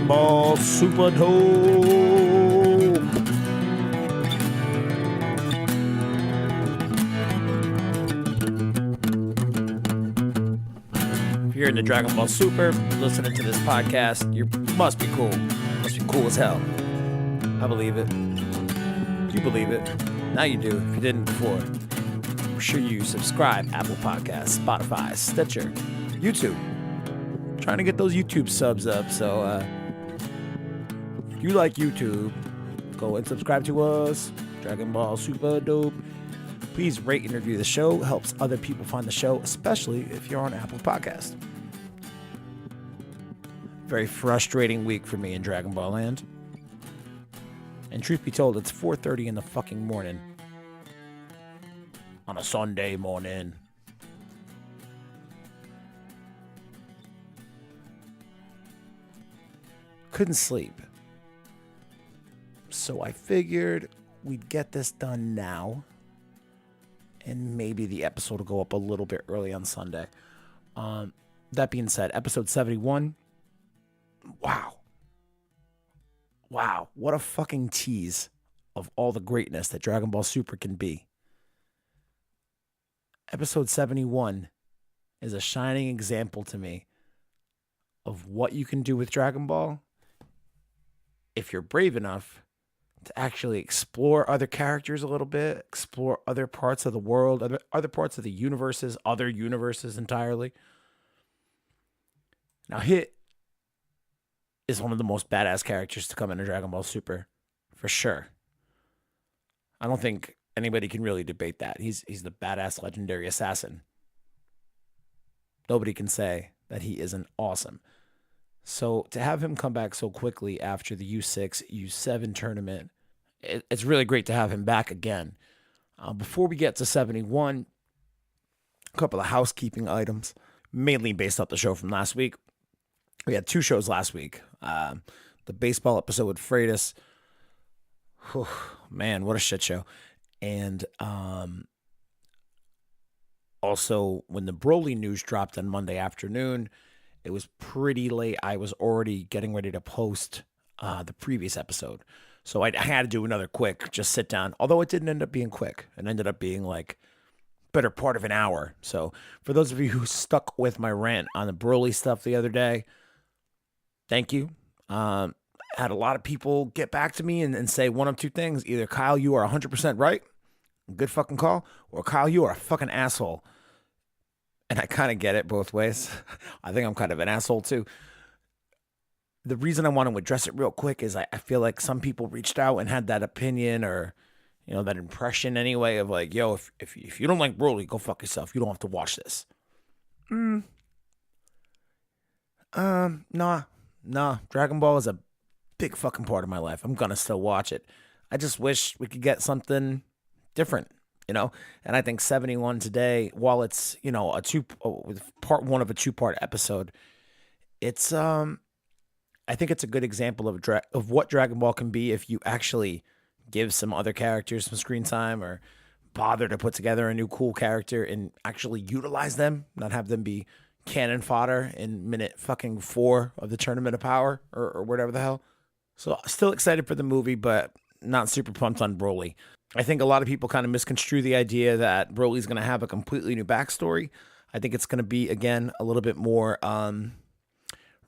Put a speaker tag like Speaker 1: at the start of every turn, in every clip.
Speaker 1: Dragon Ball Super Dope. If you're into Dragon Ball Super, listening to this podcast, you must be cool. Must be cool as hell. I believe it. You believe it. Now you do. If you didn't before, make sure you subscribe. Apple Podcasts, Spotify, Stitcher, YouTube. Trying to get those YouTube subs up. So if you like YouTube, go and subscribe to us. Dragon Ball Super Dope. Please rate and review the show. It helps other people find the show, especially if you're on Apple Podcast. Very frustrating week for me in Dragon Ball Land. And truth be told, it's 4:30 in the fucking morning. On a Sunday morning. Couldn't sleep. So I figured we'd get this done now. And maybe the episode will go up a little bit early on Sunday. That being said, episode 71. Wow. What a fucking tease of all the greatness that Dragon Ball Super can be. Episode 71 is a shining example to me of what you can do with Dragon Ball if you're brave enough to actually explore other characters a little bit, explore other parts of the world, other parts of the universes, other universes entirely. Now, Hit is one of the most badass characters to come into Dragon Ball Super, for sure. I don't think anybody can really debate that. He's the badass legendary assassin. Nobody can say that he isn't awesome. So to have him come back so quickly after the U6, U7 tournament, it's really great to have him back again. Before we get to 71, a couple of housekeeping items, mainly based off the show from last week. We had two shows last week. The baseball episode with Freitas. Whew, man, what a shit show. And also, when the Broly news dropped on Monday afternoon, it was pretty late. I was already getting ready to post the previous episode. So I had to do another quick, just sit down. Although it didn't end up being quick. It ended up being like better part of an hour. So for those of you who stuck with my rant on the Broly stuff the other day, thank you. Had a lot of people get back to me and say one of two things. Either, Kyle, you are 100% right. Good fucking call. Or, Kyle, you are a fucking asshole. And I kind of get it both ways. I think I'm kind of an asshole too. The reason I want to address it real quick is I feel like some people reached out and had that opinion or, that impression anyway of like, yo, if you don't like Broly, go fuck yourself. You don't have to watch this. Nah. Dragon Ball is a big fucking part of my life. I'm going to still watch it. I just wish we could get something different, And I think 71 today, while it's, part one of a two-part episode, it's, I think it's a good example of what Dragon Ball can be if you actually give some other characters some screen time or bother to put together a new cool character and actually utilize them, not have them be cannon fodder in minute fucking 4 of the Tournament of Power or whatever the hell. So still excited for the movie, but not super pumped on Broly. I think a lot of people kind of misconstrue the idea that Broly's going to have a completely new backstory. I think it's going to be, again, a little bit more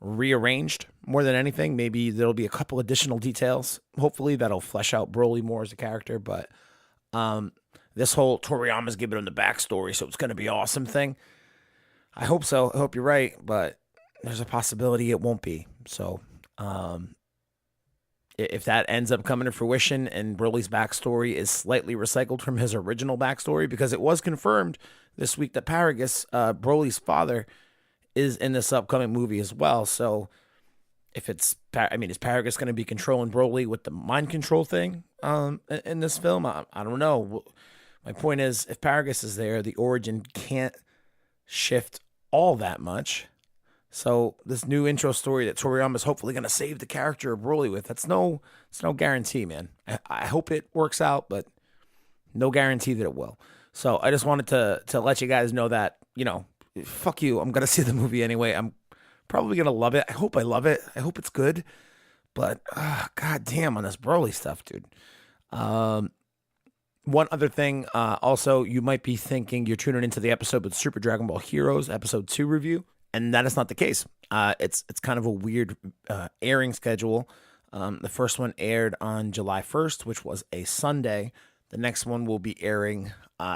Speaker 1: rearranged more than anything. Maybe there'll be a couple additional details. Hopefully that'll flesh out Broly more as a character. But this whole Toriyama's giving him the backstory, so it's going to be awesome thing. I hope so. I hope you're right, but there's a possibility it won't be. So if that ends up coming to fruition and Broly's backstory is slightly recycled from his original backstory, because it was confirmed this week that Paragus, Broly's father, is in this upcoming movie as well. So if is Paragus going to be controlling Broly with the mind control thing in this film? I don't know. My point is, if Paragus is there, the origin can't shift all that much. So this new intro story that Toriyama is hopefully going to save the character of Broly with, it's no guarantee, man. I hope it works out, but no guarantee that it will. So I just wanted to let you guys know that, fuck you. I'm going to see the movie anyway. I'm probably going to love it. I hope I love it. I hope it's good. But god damn on this Broly stuff, dude. One other thing, also, you might be thinking you're tuning into the episode with Super Dragon Ball Heroes episode 2 review, and that is not the case. It's kind of a weird airing schedule. The first one aired on July 1st, which was a Sunday. The next one will be airing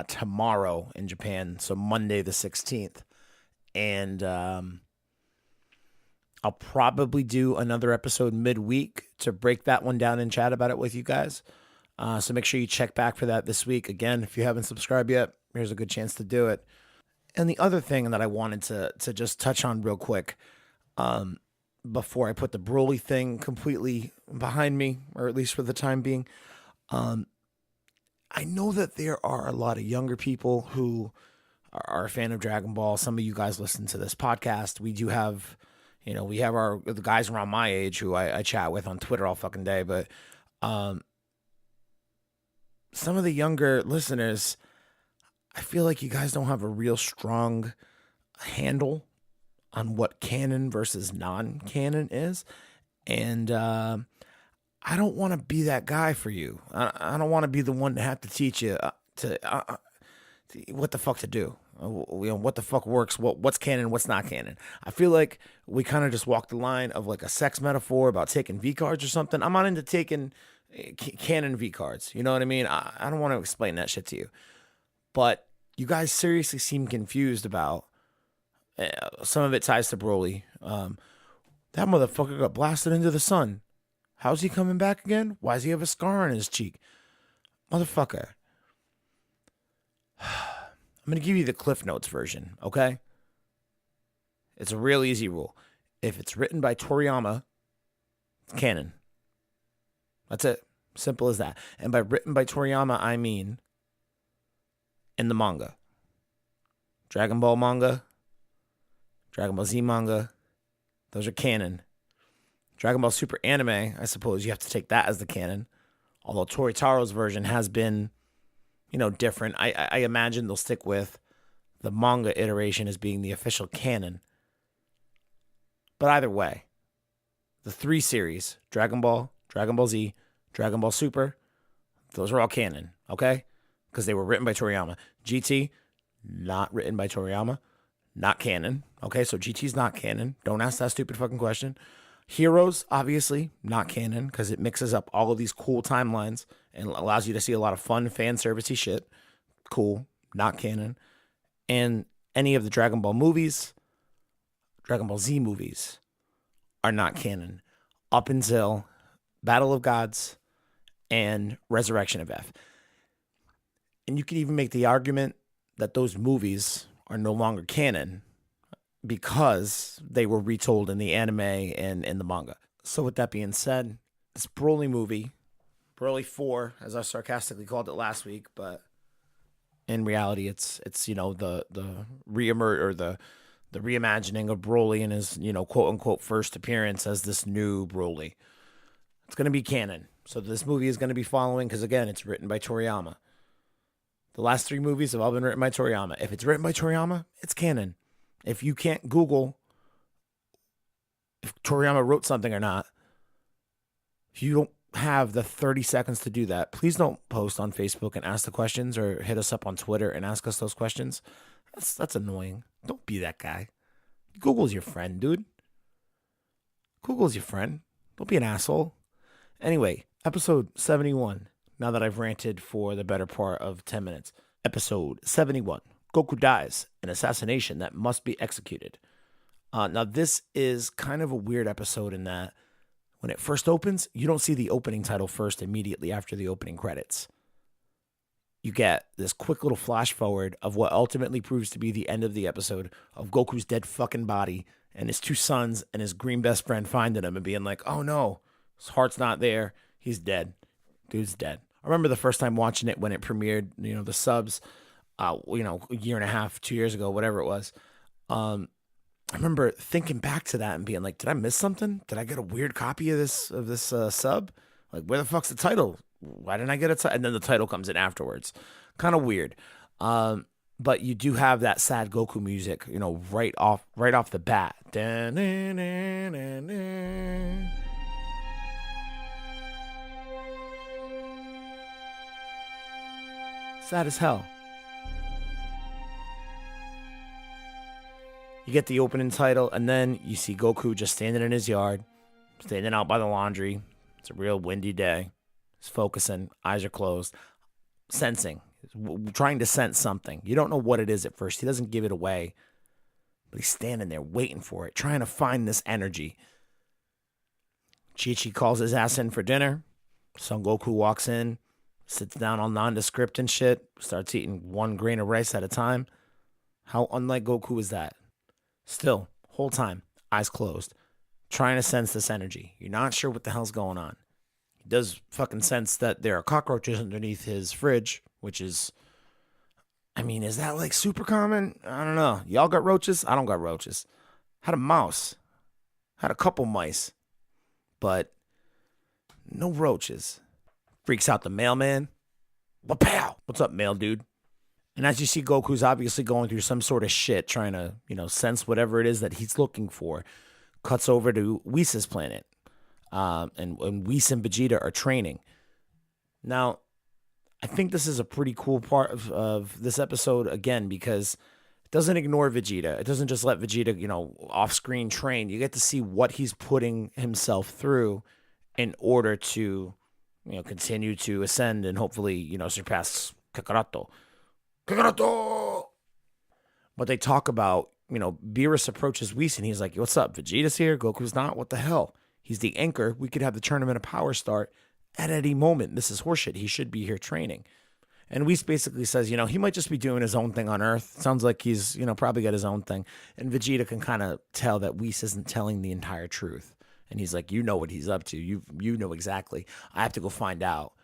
Speaker 1: tomorrow in Japan, so Monday the 16th. And I'll probably do another episode midweek to break that one down and chat about it with you guys. So make sure you check back for that this week. Again, if you haven't subscribed yet, here's a good chance to do it. And the other thing that I wanted to just touch on real quick, before I put the Broly thing completely behind me, or at least for the time being, I know that there are a lot of younger people who are a fan of Dragon Ball. Some of you guys listen to this podcast. We do have, we have the guys around my age who I chat with on Twitter all fucking day, but some of the younger listeners, I feel like you guys don't have a real strong handle on what canon versus non-canon is. And I don't want to be that guy for you. I don't want to be the one to have to teach you to what the fuck to do. What the fuck works, what's canon, what's not canon. I feel like we kind of just walk the line of like a sex metaphor about taking V cards or something. I'm not into taking canon V cards. You know what I mean? I don't want to explain that shit to you. But you guys seriously seem confused about some of it ties to Broly. That motherfucker got blasted into the sun. How's he coming back again? Why does he have a scar on his cheek? Motherfucker. I'm going to give you the Cliff Notes version, okay? It's a real easy rule. If it's written by Toriyama, it's canon. That's it. Simple as that. And by written by Toriyama, I mean in the manga. Dragon Ball manga, Dragon Ball Z manga, those are canon. Dragon Ball Super anime, I suppose you have to take that as the canon. Although Toritaro's version has been, different. I imagine they'll stick with the manga iteration as being the official canon. But either way, the 3 series, Dragon Ball Z, Dragon Ball Super, those are all canon, okay? Because they were written by Toriyama. GT, not written by Toriyama, not canon, okay? So GT's not canon. Don't ask that stupid fucking question. Heroes, obviously, not canon, because it mixes up all of these cool timelines and allows you to see a lot of fun, fan-servicey shit. Cool, not canon. And any of the Dragon Ball movies, Dragon Ball Z movies, are not canon. Up until Battle of Gods and Resurrection of F. And you could even make the argument that those movies are no longer canon because they were retold in the anime and in the manga. So with that being said, this Broly movie, Broly 4, as I sarcastically called it last week, but in reality, it's the reemerge or the reimagining of Broly in his quote unquote first appearance as this new Broly. It's going to be canon. So this movie is going to be following because again, it's written by Toriyama. The last 3 movies have all been written by Toriyama. If it's written by Toriyama, it's canon. If you can't Google if Toriyama wrote something or not, if you don't have the 30 seconds to do that, please don't post on Facebook and ask the questions or hit us up on Twitter and ask us those questions. That's annoying. Don't be that guy. Google's your friend, dude. Google's your friend. Don't be an asshole. Anyway, episode 71. Now that I've ranted for the better part of 10 minutes. Episode 71. Goku dies. An assassination that must be executed. Now, this is kind of a weird episode in that when it first opens, you don't see the opening title first immediately after the opening credits. You get this quick little flash forward of what ultimately proves to be the end of the episode of Goku's dead fucking body and his 2 sons and his green best friend finding him and being like, oh no, his heart's not there. He's dead. Dude's dead. I remember the first time watching it when it premiered, the subs, a year and a half, 2 years ago, whatever it was. I remember thinking back to that and being like, did I miss something? Did I get a weird copy of this sub? Like, where the fuck's the title? Why didn't I get it? And then the title comes in afterwards. Kind of weird. But you do have that sad Goku music, right off the bat. Sad as hell. You get the opening title, and then you see Goku just standing in his yard, standing out by the laundry. It's a real windy day. He's focusing, eyes are closed, sensing, trying to sense something. You don't know what it is at first. He doesn't give it away, but he's standing there waiting for it, trying to find this energy. Chi-Chi calls his ass in for dinner. Son Goku walks in, sits down all nondescript and shit, starts eating one grain of rice at a time. How unlike Goku is that? Still, whole time, eyes closed, trying to sense this energy. You're not sure what the hell's going on. He does fucking sense that there are cockroaches underneath his fridge, which is, I mean, is that like super common? I don't know. Y'all got roaches? I don't got roaches. Had a mouse. Had a couple mice. But no roaches. Freaks out the mailman. Wapow! What's up, mail dude? And as you see, Goku's obviously going through some sort of shit, trying to, sense whatever it is that he's looking for. Cuts over to Whis' planet. And Whis and Vegeta are training. Now, I think this is a pretty cool part of this episode, again, because it doesn't ignore Vegeta. It doesn't just let Vegeta, off-screen train. You get to see what he's putting himself through in order to, continue to ascend and hopefully, surpass Kakaroto. Kakaroto! But they talk about, Beerus approaches Whis and he's like, what's up? Vegeta's here? Goku's not? What the hell? He's the anchor. We could have the Tournament of Power start at any moment. This is horseshit. He should be here training. And Whis basically says, he might just be doing his own thing on Earth. Sounds like he's, probably got his own thing. And Vegeta can kind of tell that Whis isn't telling the entire truth. And he's like, you know what he's up to. You know exactly. I have to go find out.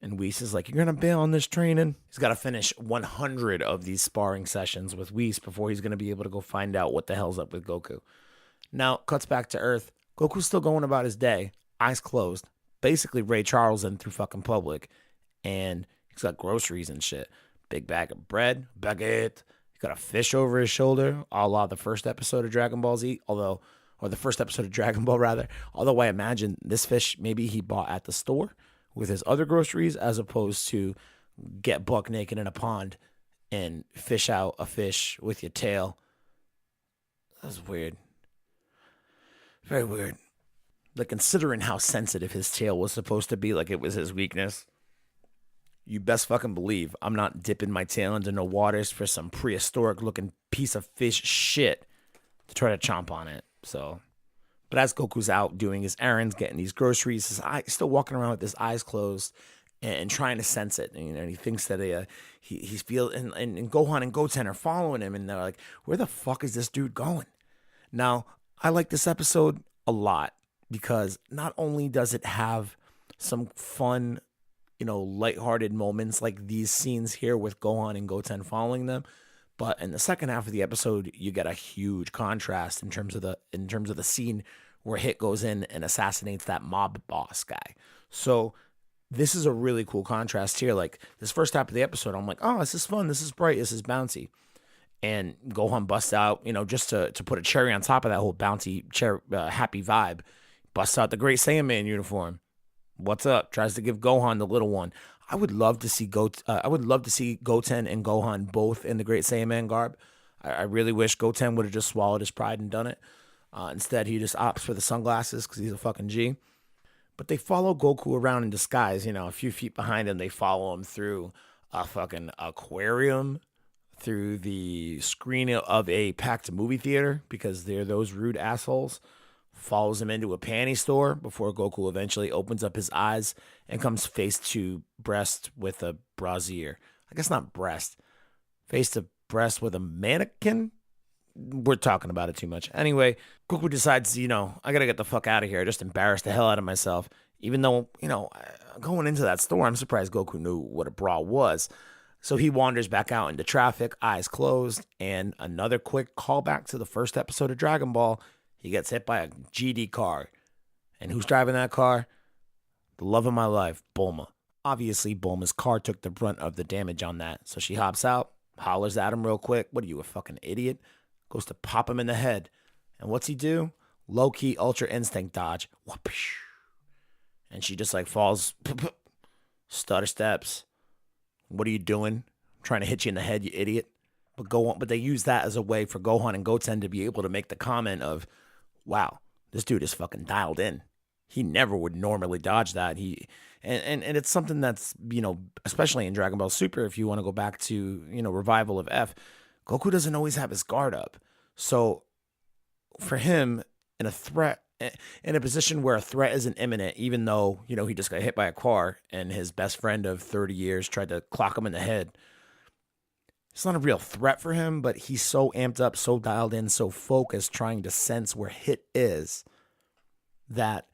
Speaker 1: And Whis is like, you're going to bail on this training? He's got to finish 100 of these sparring sessions with Whis before he's going to be able to go find out what the hell's up with Goku. Now, cuts back to Earth. Goku's still going about his day, eyes closed, basically Ray Charlesing through fucking public. And he's got groceries and shit. Big bag of bread, baguette. He's got a fish over his shoulder, a la the first episode of Dragon Ball Z, or the first episode of Dragon Ball, rather. Although I imagine this fish maybe he bought at the store with his other groceries, as opposed to get buck naked in a pond and fish out a fish with your tail. That's weird. Very weird. Like, considering how sensitive his tail was supposed to be, like it was his weakness, you best fucking believe I'm not dipping my tail into no waters for some prehistoric looking piece of fish shit to try to chomp on it. So, but as Goku's out doing his errands, getting these groceries, he's still walking around with his eyes closed and trying to sense it. And he thinks that he's feeling, and Gohan and Goten are following him, and they're like, where the fuck is this dude going? Now, I like this episode a lot because not only does it have some fun, lighthearted moments like these scenes here with Gohan and Goten following them, but in the second half of the episode, you get a huge contrast in terms of the scene where Hit goes in and assassinates that mob boss guy. So this is a really cool contrast here. Like, this first half of the episode, I'm like, oh, this is fun, this is bright, this is bouncy. And Gohan busts out, just to put a cherry on top of that whole bouncy, happy vibe, busts out the Great Saiyaman uniform. What's up? Tries to give Gohan the little one. I would love to see Goten and Gohan both in the Great Saiyaman garb. I really wish Goten would have just swallowed his pride and done it. Instead, he just opts for the sunglasses because he's a fucking G. But they follow Goku around in disguise. A few feet behind him, they follow him through a fucking aquarium, through the screen of a packed movie theater because they're those rude assholes. Follows him into a panty store before Goku eventually opens up his eyes and comes face to breast with a brassiere. I guess not breast. Face to breast with a mannequin? We're talking about it too much. Anyway, Goku decides, I gotta get the fuck out of here. I just embarrassed the hell out of myself. Even though, going into that store, I'm surprised Goku knew what a bra was. So he wanders back out into traffic, eyes closed, and another quick callback to the first episode of Dragon Ball. He gets hit by a GD car. And who's driving that car? The love of my life, Bulma. Obviously, Bulma's car took the brunt of the damage on that. So she hops out, hollers at him real quick. What are you, a fucking idiot? Goes to pop him in the head. And what's he do? Low-key Ultra Instinct dodge. Whoosh. And she just falls, stutter steps, What are you doing? I'm trying to hit you in the head, you idiot. But they use that as a way for Gohan and Goten to be able to make the comment of, wow, this dude is fucking dialed in. He never would normally dodge that. And it's something that's, especially in Dragon Ball Super, if you want to go back to, Revival of F, Goku doesn't always have his guard up. So for him, in a position where a threat isn't imminent, even though, he just got hit by a car and his best friend of 30 years tried to clock him in the head, it's not a real threat for him, but he's so amped up, so dialed in, so focused, trying to sense where hit is, that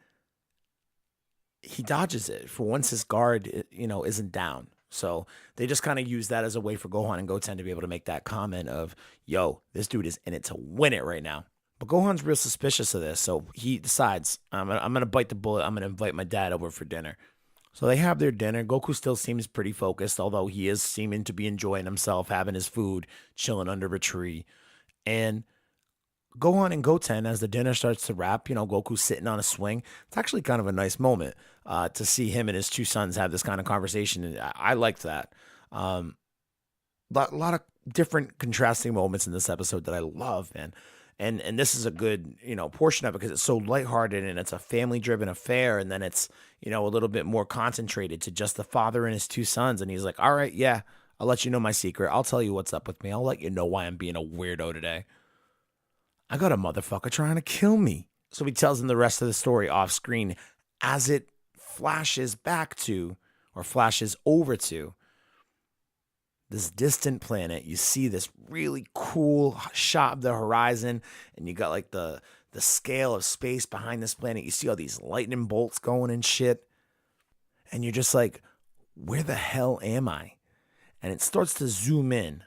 Speaker 1: he dodges it for once his guard, isn't down. So they just kind of use that as a way for Gohan and Goten to be able to make that comment of, yo, this dude is in it to win it right now. But Gohan's real suspicious of this, so he decides, I'm going to bite the bullet. I'm going to invite my dad over for dinner. So they have their dinner. Goku still seems pretty focused, although he is seeming to be enjoying himself, having his food, chilling under a tree. And Gohan and Goten, as the dinner starts to wrap, Goku's sitting on a swing. It's actually kind of a nice moment to see him and his two sons have this kind of conversation. And I liked that. A lot of different contrasting moments in this episode that I love, man. And this is a good, portion of it because it's so lighthearted and it's a family-driven affair. And then it's, a little bit more concentrated to just the father and his two sons. And he's like, all right, yeah, I'll let you know my secret. I'll tell you what's up with me. I'll let you know why I'm being a weirdo today. I got a motherfucker trying to kill me. So he tells him the rest of the story off screen as it flashes back to, or flashes over to, this distant planet. You see this really cool shot of the horizon, and you got like the scale of space behind this planet. You see all these lightning bolts going and shit. And you're just like, where the hell am I? And it starts to zoom in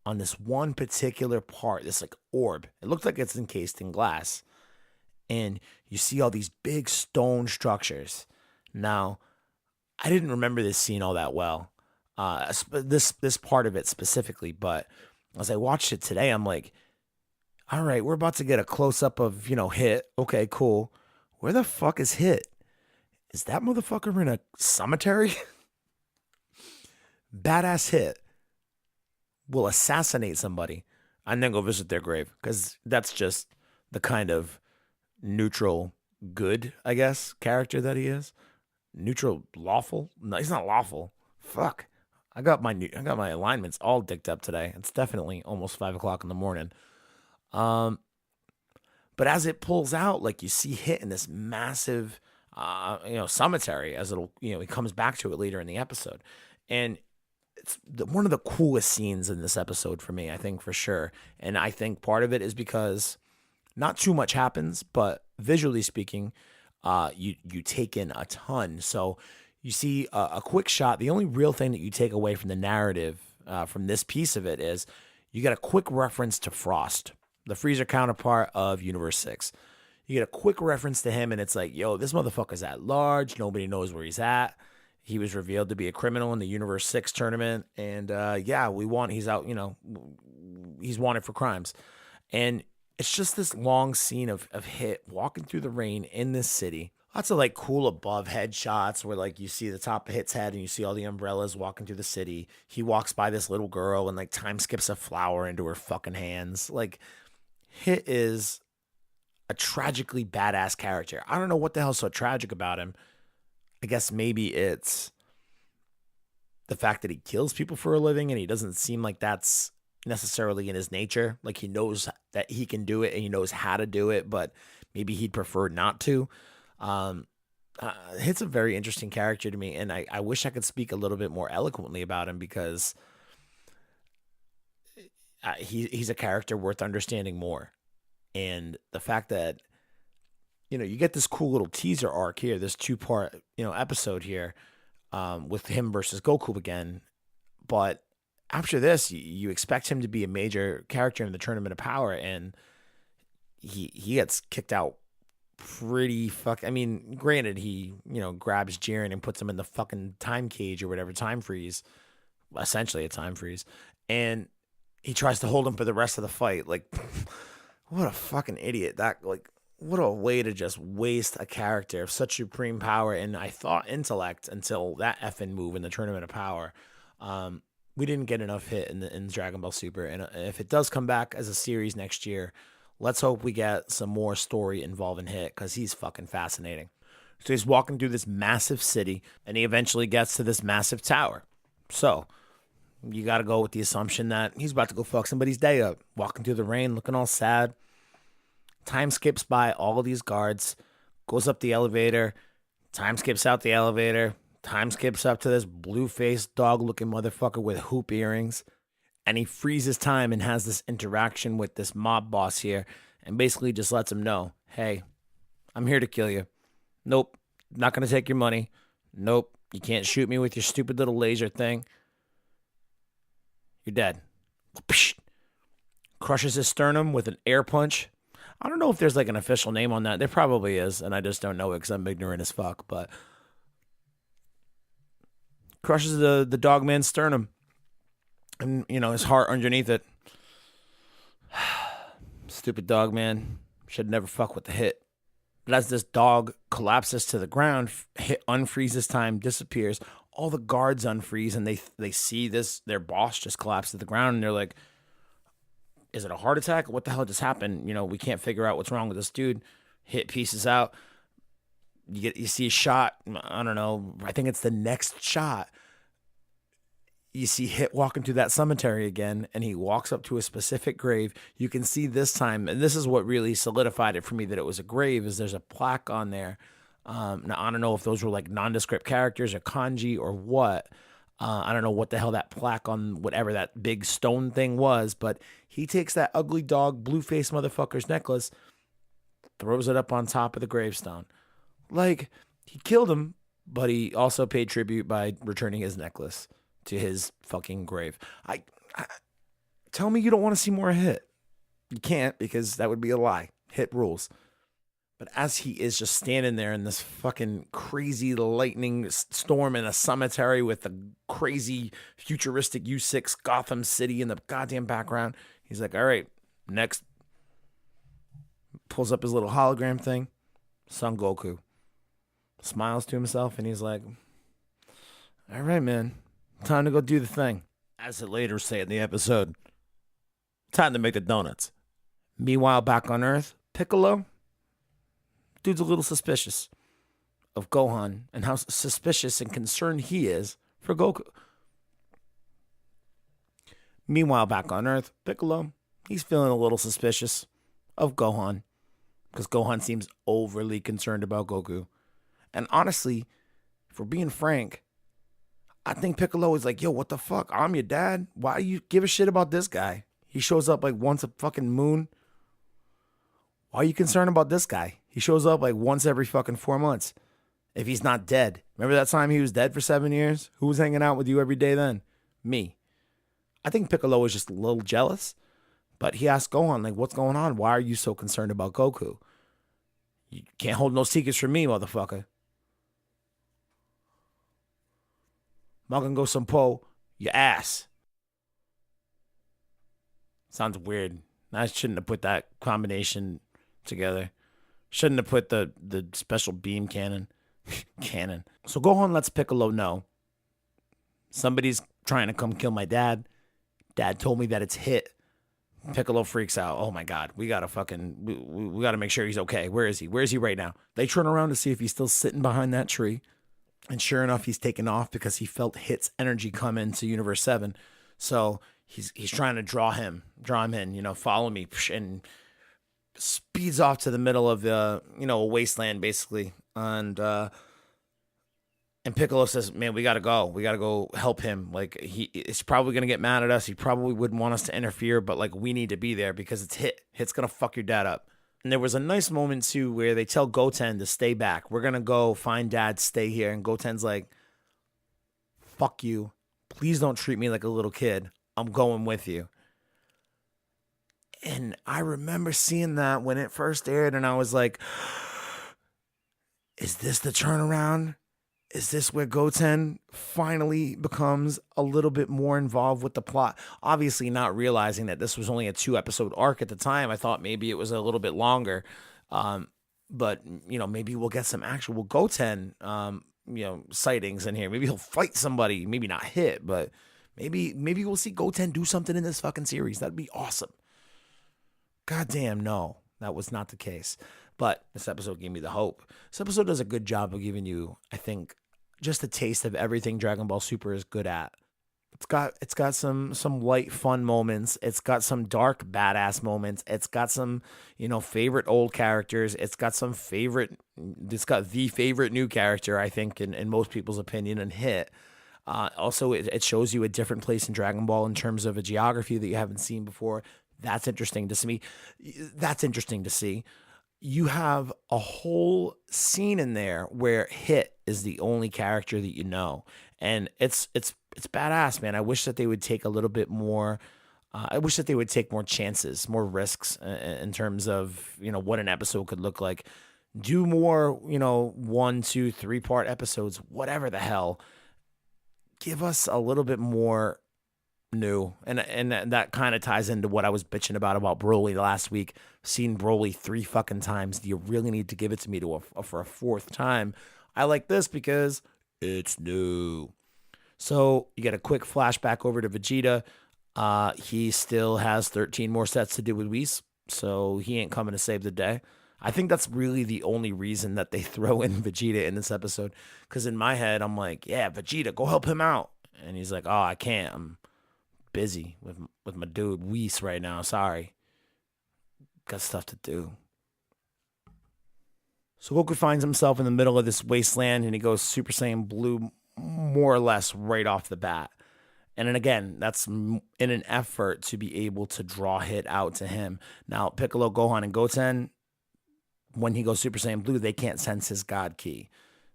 Speaker 1: on this one particular part, this like orb. It looks like it's encased in glass. And you see all these big stone structures. Now, I didn't remember this scene all that well. This part of it specifically, but as I watched it today, I'm like, all right, we're about to get a close-up of, Hit. Okay, cool. Where the fuck is Hit? Is that motherfucker in a cemetery? Badass Hit will assassinate somebody and then go visit their grave, because that's just the kind of neutral good, I guess, character that he is. Neutral lawful? No, he's not lawful. Fuck. I got my alignments all dicked up today. It's definitely almost 5 o'clock in the morning. But as it pulls out, like you see Hit in this massive, cemetery, as it'll, he comes back to it later in the episode. And it's one of the coolest scenes in this episode for me, I think, for sure. And I think part of it is because not too much happens, but visually speaking, you take in a ton. So you see a quick shot. The only real thing that you take away from the narrative from this piece of it is you get a quick reference to Frost, the Freezer counterpart of Universe 6. You get a quick reference to him, and it's like, yo, this motherfucker's at large. Nobody knows where he's at. He was revealed to be a criminal in the Universe 6 tournament. And he's out, he's wanted for crimes. And it's just this long scene of Hit walking through the rain in this city. Lots of like cool above head shots where like you see the top of Hit's head and you see all the umbrellas walking through the city. He walks by this little girl and like time skips a flower into her fucking hands. Like, Hit is a tragically badass character. I don't know what the hell's so tragic about him. I guess maybe it's the fact that he kills people for a living and he doesn't seem like that's necessarily in his nature. Like, he knows that he can do it and he knows how to do it, but maybe he'd prefer not to. Hit's a very interesting character to me, and I wish I could speak a little bit more eloquently about him, because he's a character worth understanding more. And the fact that, you get this cool little teaser arc here, this 2-part, episode here, with him versus Goku again. But after this, you expect him to be a major character in the Tournament of Power, and he gets kicked out pretty granted, he, grabs Jiren and puts him in the fucking time cage or whatever, time freeze, essentially a time freeze. And he tries to hold him for the rest of the fight. Like, what a fucking idiot. What a way to just waste a character of such supreme power and I thought intellect until that effing move in the Tournament of Power. We didn't get enough Hit in Dragon Ball Super, and if it does come back as a series next year, let's hope we get some more story involving Hit because he's fucking fascinating. So he's walking through this massive city, and he eventually gets to this massive tower. So you got to go with the assumption that he's about to go fuck somebody's day up, walking through the rain, looking all sad. Time skips by all of these guards, goes up the elevator. Time skips out the elevator. Time skips up to this blue-faced dog-looking motherfucker with hoop earrings. And he freezes time and has this interaction with this mob boss here and basically just lets him know, hey, I'm here to kill you. Nope, not going to take your money. Nope, you can't shoot me with your stupid little laser thing. You're dead. Crushes his sternum with an air punch. I don't know if there's like an official name on that. There probably is, and I just don't know it because I'm ignorant as fuck. But crushes the dog man's sternum, and his heart underneath it. Stupid dog man should never fuck with the Hit. But as this dog collapses to the ground, Hit unfreezes time, disappears. All the guards unfreeze, and they see their boss just collapse to the ground, and they're like, is it a heart attack? What the hell just happened? We can't figure out what's wrong with this dude. Hit pieces out. You see a shot. I don't know. I think it's the next shot. You see Hit walking through that cemetery again, and he walks up to a specific grave. You can see this time, and this is what really solidified it for me that it was a grave, is there's a plaque on there. Now, I don't know if those were like nondescript characters or kanji or what. I don't know what the hell that plaque on whatever that big stone thing was, but he takes that ugly dog, blue-faced motherfucker's necklace, throws it up on top of the gravestone. Like, he killed him, but he also paid tribute by returning his necklace to his fucking grave. I tell me you don't want to see more Hit. You can't, because that would be a lie. Hit rules. But as he is just standing there in this fucking crazy lightning storm in a cemetery with the crazy futuristic U6 Gotham City in the goddamn background, he's like, all right, next. Pulls up his little hologram thing. Son Goku. Smiles to himself, and he's like, all right, man. Time to go do the thing. As it later say in the episode, time to make the donuts. Meanwhile, back on Earth, Piccolo, dude's a little suspicious of Gohan and how suspicious and concerned he is for Goku. Meanwhile, back on Earth, Piccolo, he's feeling a little suspicious of Gohan because Gohan seems overly concerned about Goku. And honestly, if we're being frank, I think Piccolo is like, yo, what the fuck? I'm your dad. Why do you give a shit about this guy? He shows up like once a fucking moon. Why are you concerned about this guy? He shows up like once every fucking 4 months. If he's not dead. Remember that time he was dead for 7 years? Who was hanging out with you every day then? Me. I think Piccolo was just a little jealous. But he asked Gohan, like, what's going on? Why are you so concerned about Goku? You can't hold no secrets from me, motherfucker. Magango Sampo, your ass. Sounds weird. I shouldn't have put that combination together. Shouldn't have put the special beam cannon. Cannon. So Gohan lets Piccolo know. Somebody's trying to come kill my dad. Dad told me that it's Hit. Piccolo freaks out. Oh my God. We gotta we gotta make sure he's okay. Where is he? Where is he right now? They turn around to see if he's still sitting behind that tree. And sure enough, he's taken off because he felt Hit's energy come into Universe 7. So he's trying to draw him in, follow me, and speeds off to the middle of the, a wasteland basically. And Piccolo says, man, we got to go. We got to go help him. Like, he's probably going to get mad at us. He probably wouldn't want us to interfere, but like, we need to be there because it's Hit. Hit's going to fuck your dad up. And there was a nice moment, too, where they tell Goten to stay back. We're going to go find Dad, stay here. And Goten's like, fuck you. Please don't treat me like a little kid. I'm going with you. And I remember seeing that when it first aired, and I was like, is this the turnaround? Is this where Goten finally becomes a little bit more involved with the plot? Obviously not realizing that this was only a 2-episode arc at the time. I thought maybe it was a little bit longer. But, maybe we'll get some actual Goten, sightings in here. Maybe he'll fight somebody, maybe not Hit, but Maybe we'll see Goten do something in this fucking series. That'd be awesome. Goddamn, no, that was not the case. But this episode gave me the hope. This episode does a good job of giving you, I think, just a taste of everything Dragon Ball Super is good at. It's got some light fun moments. It's got some dark badass moments. It's got some, favorite old characters. It's got the favorite new character, I think, in most people's opinion, and Hit. Also, it shows you a different place in Dragon Ball in terms of a geography that you haven't seen before. That's interesting to see. You have a whole scene in there where Hit is the only character that you know, and it's badass, man. I wish that they would take a little bit more. I wish that they would take more chances, more risks in terms of what an episode could look like. Do more, 1, 2, 3-part episodes, whatever the hell. Give us a little bit more new, and that kind of ties into what I was bitching about Broly last week. Seen Broly 3 fucking times. Do you really need to give it to me for a 4th time? I like this because it's new. So you get a quick flashback over to Vegeta. He still has 13 more sets to do with Whis, so he ain't coming to save the day. I think that's really the only reason that they throw in Vegeta in this episode, because in my head, I'm like, yeah, Vegeta, go help him out. And he's like, oh, I can't. I'm busy with my dude Whis right now. Sorry. Got stuff to do. So Goku finds himself in the middle of this wasteland, and he goes Super Saiyan Blue more or less right off the bat. And then again, that's in an effort to be able to draw Hit out to him. Now, Piccolo, Gohan, and Goten, when he goes Super Saiyan Blue, they can't sense his God Ki.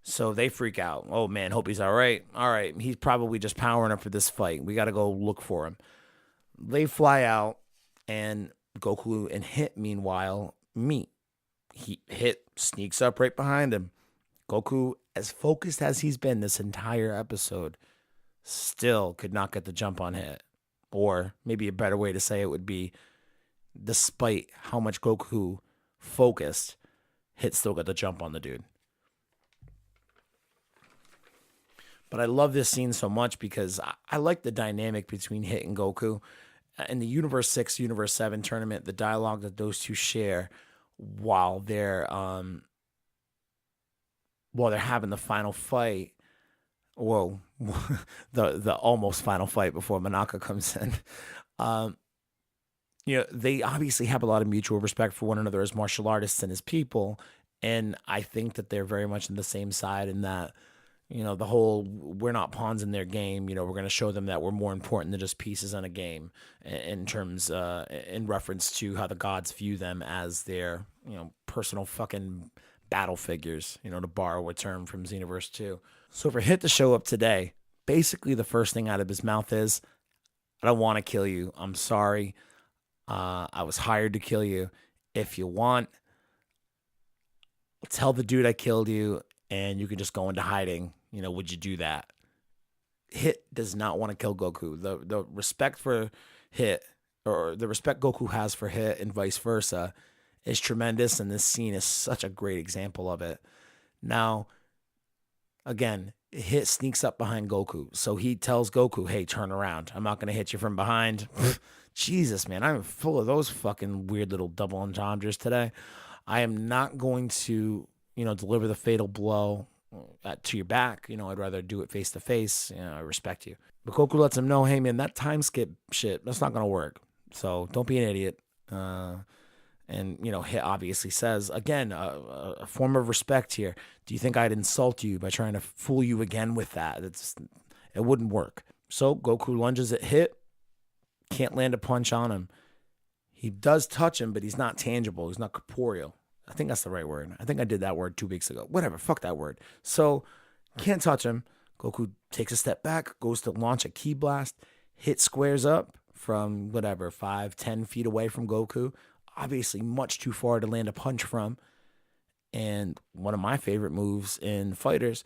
Speaker 1: So they freak out. Oh, man, hope he's all right. All right, he's probably just powering up for this fight. We got to go look for him. They fly out, and Goku and Hit, meanwhile, meet. Hit sneaks up right behind him. Goku, as focused as he's been this entire episode, still could not get the jump on Hit. Or maybe a better way to say it would be, despite how much Goku focused, Hit still got the jump on the dude. But I love this scene so much because I like the dynamic between Hit and Goku. In the Universe 6, Universe 7 tournament, the dialogue that those two share while they're having the final fight. Whoa, the almost final fight before Manaka comes in. They obviously have a lot of mutual respect for one another as martial artists and as people. And I think that they're very much on the same side in that, the whole, we're not pawns in their game. We're going to show them that we're more important than just pieces on a game in terms, in reference to how the gods view them as their, personal fucking battle figures, to borrow a term from Xenoverse 2. So for Hit to show up today, basically the first thing out of his mouth is, I don't want to kill you. I'm sorry. I was hired to kill you. If you want, tell the dude I killed you and you can just go into hiding. Would you do that? Hit does not want to kill Goku. The respect for Hit, or the respect Goku has for Hit and vice versa, is tremendous, and this scene is such a great example of it. Now, again, Hit sneaks up behind Goku, so he tells Goku, hey, turn around. I'm not going to hit you from behind. Jesus, man, I'm full of those fucking weird little double entendres today. I am not going to, deliver the fatal blow to your back. I'd rather do it face to face. I respect you. But Goku lets him know, hey, man, that time skip shit, that's not going to work. So don't be an idiot. And, Hit obviously says, again, a form of respect here. Do you think I'd insult you by trying to fool you again with that? It wouldn't work. So Goku lunges at Hit. Can't land a punch on him. He does touch him, but he's not tangible. He's not corporeal. I think that's the right word. I think I did that word 2 weeks ago. Whatever, fuck that word. So, can't touch him. Goku takes a step back, goes to launch a ki blast. Hit squares up from, 5-10 feet away from Goku. Obviously, much too far to land a punch from. And one of my favorite moves in fighters,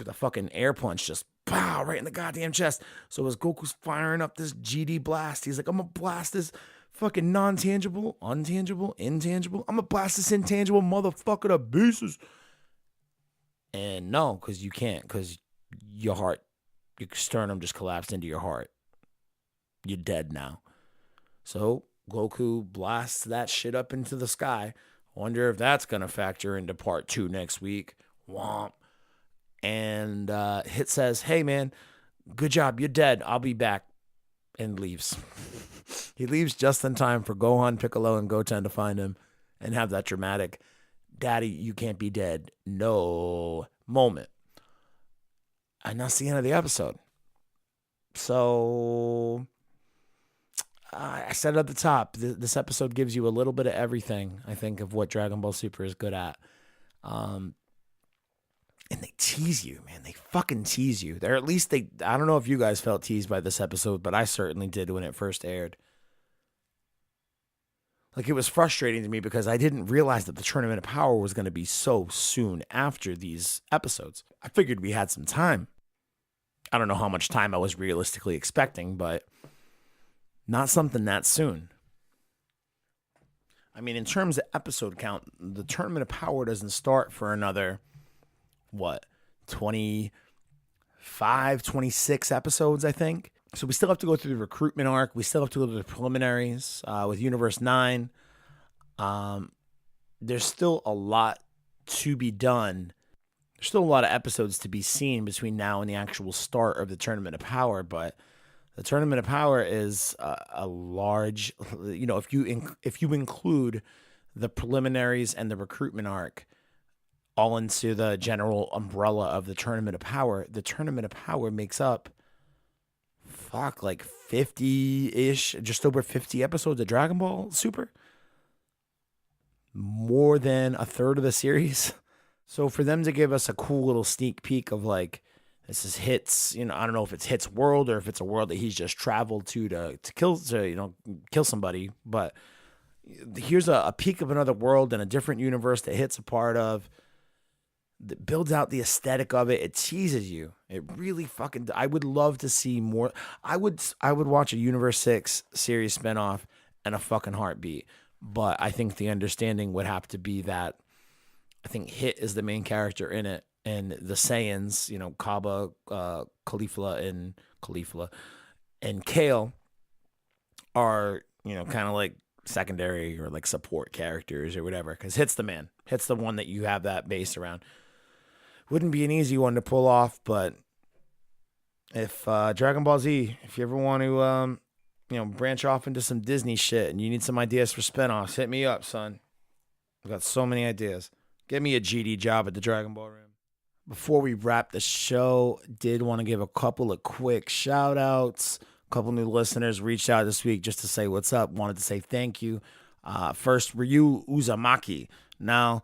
Speaker 1: the fucking air punch just pow right in the goddamn chest. So as Goku's firing up this GD blast, he's like, I'm gonna blast this fucking non-tangible, untangible, intangible. I'm gonna blast this intangible motherfucker to pieces. And no, because you can't, because your heart Your sternum just collapsed into your heart. You're dead now. So Goku blasts that shit up into the sky. Wonder if that's going to factor into part 2 next week. Womp. And Hit says, hey, man, good job. You're dead. I'll be back. And leaves. He leaves just in time for Gohan, Piccolo, and Goten to find him and have that dramatic, Daddy, you can't be dead. No moment. And that's the end of the episode. So I said at the top, this episode gives you a little bit of everything, I think, of what Dragon Ball Super is good at. And they tease you, man. They fucking tease you. Or at least I don't know if you guys felt teased by this episode, but I certainly did when it first aired. Like, it was frustrating to me because I didn't realize that the Tournament of Power was going to be so soon after these episodes. I figured we had some time. I don't know how much time I was realistically expecting, but not something that soon. I mean, in terms of episode count, the Tournament of Power doesn't start for another, 25, 26 episodes, I think. So we still have to go through the recruitment arc. We still have to go through the preliminaries with Universe 9. There's still a lot to be done. There's still a lot of episodes to be seen between now and the actual start of the Tournament of Power, but the Tournament of Power is a large, if you include the preliminaries and the recruitment arc all into the general umbrella of the Tournament of Power, the Tournament of Power makes up, like 50-ish, just over 50 episodes of Dragon Ball Super. More than a third of the series. So for them to give us a cool little sneak peek of like, this is Hit's, I don't know if it's Hit's world or if it's a world that he's just traveled to kill somebody. But here's a peek of another world and a different universe that Hit's a part of. That builds out the aesthetic of it. It teases you. It really fucking. I would love to see more. I would watch a Universe 6 series spinoff and a fucking heartbeat. But I think the understanding would have to be that I think Hit is the main character in it, and the Saiyans, Kaba, Caulifla, and Kale are kind of like secondary or like support characters or whatever. Because Hit's the man. Hit's the one that you have that base around. Wouldn't be an easy one to pull off, but if Dragon Ball Z, if you ever want to, branch off into some Disney shit and you need some ideas for spinoffs, hit me up, son. I've got so many ideas. Get me a GD job at the Dragon Ball Room. Before we wrap the show, did want to give a couple of quick shout outs. A couple new listeners reached out this week just to say what's up. Wanted to say thank you. First, Ryu Uzumaki. Now,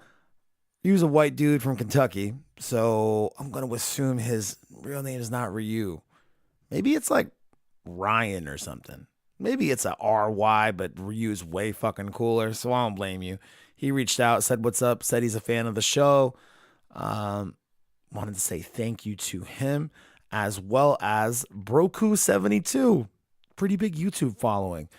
Speaker 1: he was a white dude from Kentucky, so I'm going to assume his real name is not Ryu. Maybe it's like Ryan or something. Maybe it's a RY, but Ryu's way fucking cooler, so I don't blame you. He reached out, said what's up, said he's a fan of the show. Wanted to say thank you to him, as well as Broku72. Pretty big YouTube following.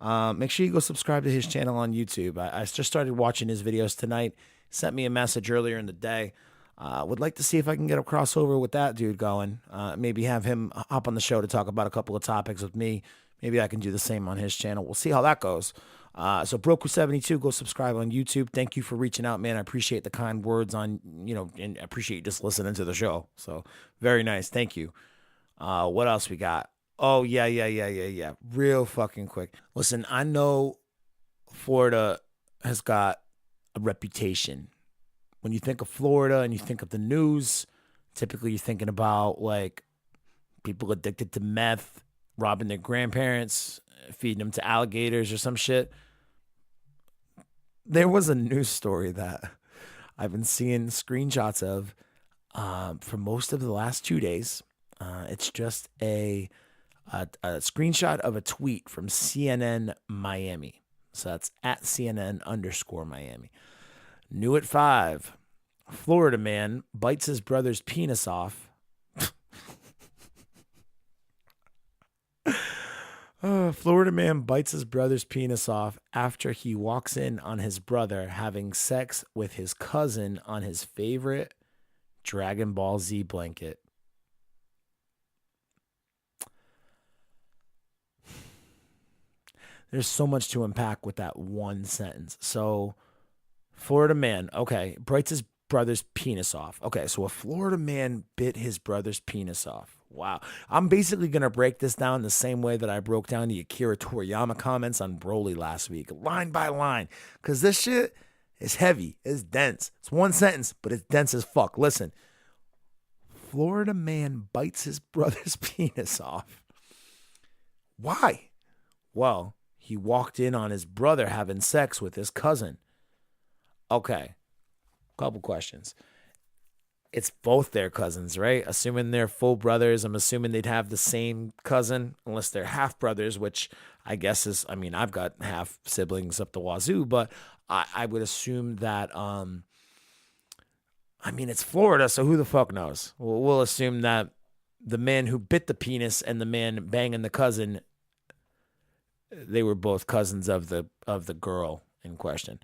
Speaker 1: Make sure you go subscribe to his channel on YouTube. I just started watching his videos tonight. Sent me a message earlier in the day. Would like to see if I can get a crossover with that dude going. Maybe have him hop on the show to talk about a couple of topics with me. Maybe I can do the same on his channel. We'll see how that goes. So Broku72, go subscribe on YouTube. Thank you for reaching out, man. I appreciate the kind words and I appreciate you just listening to the show. So very nice. Thank you. What else we got? Oh, yeah. Real fucking quick. Listen, I know Florida has got a reputation. When you think of Florida and you think of the news, typically you're thinking about like people addicted to meth, robbing their grandparents, feeding them to alligators or some shit. There was a news story that I've been seeing screenshots of for most of the last 2 days. It's just a screenshot of a tweet from CNN Miami. So that's at CNN_Miami. New at 5. Florida man bites his brother's penis off. Florida man bites his brother's penis off after he walks in on his brother having sex with his cousin on his favorite Dragon Ball Z blanket. There's so much to unpack with that one sentence. So, Florida man, okay, bites his brother's penis off. Okay, so a Florida man bit his brother's penis off. Wow. I'm basically going to break this down the same way that I broke down the Akira Toriyama comments on Broly last week, line by line, because this shit is heavy, it's dense. It's one sentence, but it's dense as fuck. Listen, Florida man bites his brother's penis off. Why? Well, he walked in on his brother having sex with his cousin. Okay, couple questions. It's both their cousins, right? Assuming they're full brothers, I'm assuming they'd have the same cousin, unless they're half brothers, which I guess is, I mean, I've got half siblings up the wazoo, but I would assume that, I mean, it's Florida, so who the fuck knows? We'll assume that the man who bit the penis and the man banging the cousin, they were both cousins of the girl in question.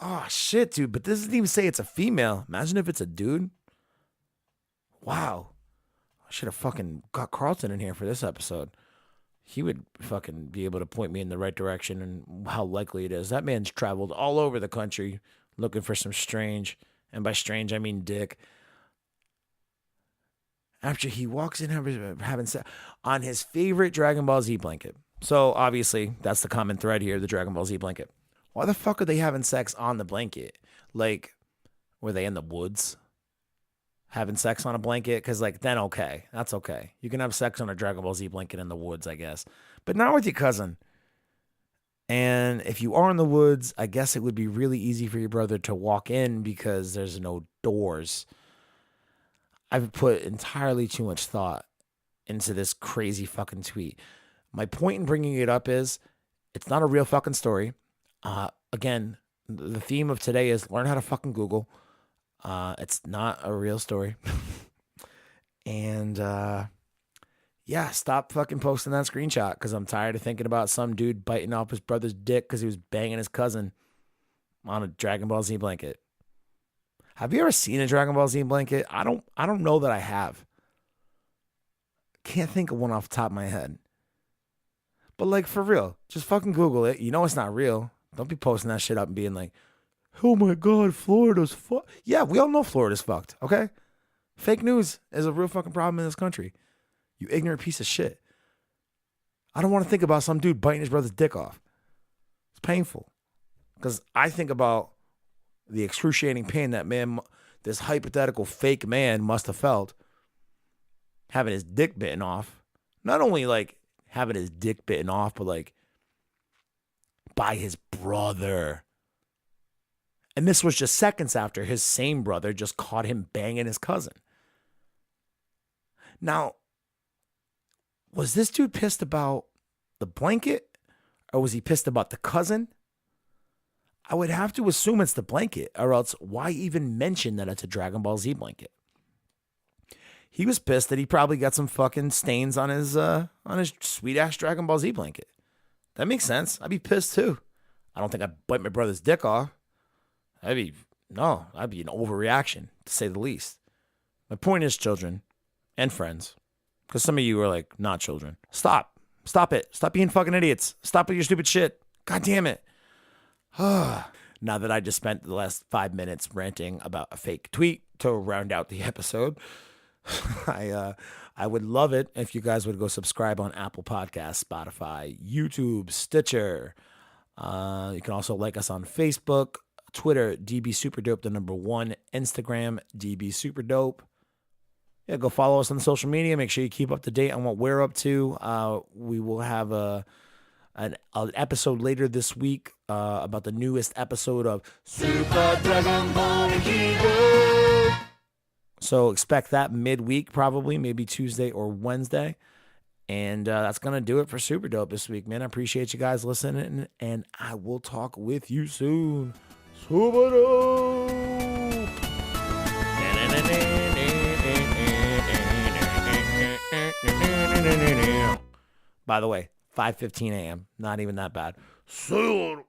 Speaker 1: Oh, shit, dude. But this doesn't even say it's a female. Imagine if it's a dude. Wow. I should have fucking got Carlton in here for this episode. He would fucking be able to point me in the right direction and how likely it is. That man's traveled all over the country looking for some strange, and by strange, I mean dick. After he walks in having sex on his favorite Dragon Ball Z blanket. So, obviously, that's the common thread here, the Dragon Ball Z blanket. Why the fuck are they having sex on the blanket? Like, were they in the woods having sex on a blanket? Because, like, then okay. That's okay. You can have sex on a Dragon Ball Z blanket in the woods, I guess. But not with your cousin. And if you are in the woods, I guess it would be really easy for your brother to walk in because there's no doors. I've put entirely too much thought into this crazy fucking tweet. My point in bringing it up is it's not a real fucking story. Again, the theme of today is learn how to fucking Google. It's not a real story. And, yeah, stop fucking posting that screenshot because I'm tired of thinking about some dude biting off his brother's dick because he was banging his cousin on a Dragon Ball Z blanket. Have you ever seen a Dragon Ball Z blanket? I don't know that I have. Can't think of one off the top of my head. But, like, for real, just fucking Google it. You know it's not real. Don't be posting that shit up and being like, oh my God, Florida's fucked. Yeah, we all know Florida's fucked, okay? Fake news is a real fucking problem in this country. You ignorant piece of shit. I don't want to think about some dude biting his brother's dick off. It's painful. Because I think about the excruciating pain that man, this hypothetical fake man must have felt having his dick bitten off. Not only, like, having his dick bitten off, but, like, by his brother. And this was just seconds after his same brother just caught him banging his cousin. Now, was this dude pissed about the blanket or was he pissed about the cousin? I would have to assume it's the blanket, or else why even mention that it's a Dragon Ball Z blanket? He was pissed that he probably got some fucking stains on his sweet ass Dragon Ball Z blanket. That makes sense. I'd be pissed too. I don't think I'd bite my brother's dick off. That'd be an overreaction, to say the least. My point is, children and friends, because some of you are like not children. Stop it. Stop being fucking idiots. Stop with your stupid shit. God damn it. Now that I just spent the last 5 minutes ranting about a fake tweet to round out the episode, I would love it if you guys would go subscribe on Apple Podcasts, Spotify, YouTube, Stitcher. You can also like us on Facebook, Twitter, DB Superdope, the number 1, Instagram, DB Superdope. Yeah, go follow us on social media. Make sure you keep up to date on what we're up to. We will have an episode later this week about the newest episode of Super Dragon Ball Hero. So expect that midweek, probably, maybe Tuesday or Wednesday. And that's going to do it for Super Dope this week, man. I appreciate you guys listening, and I will talk with you soon. Super Dope! By the way, 5:15 a.m. Not even that bad. Super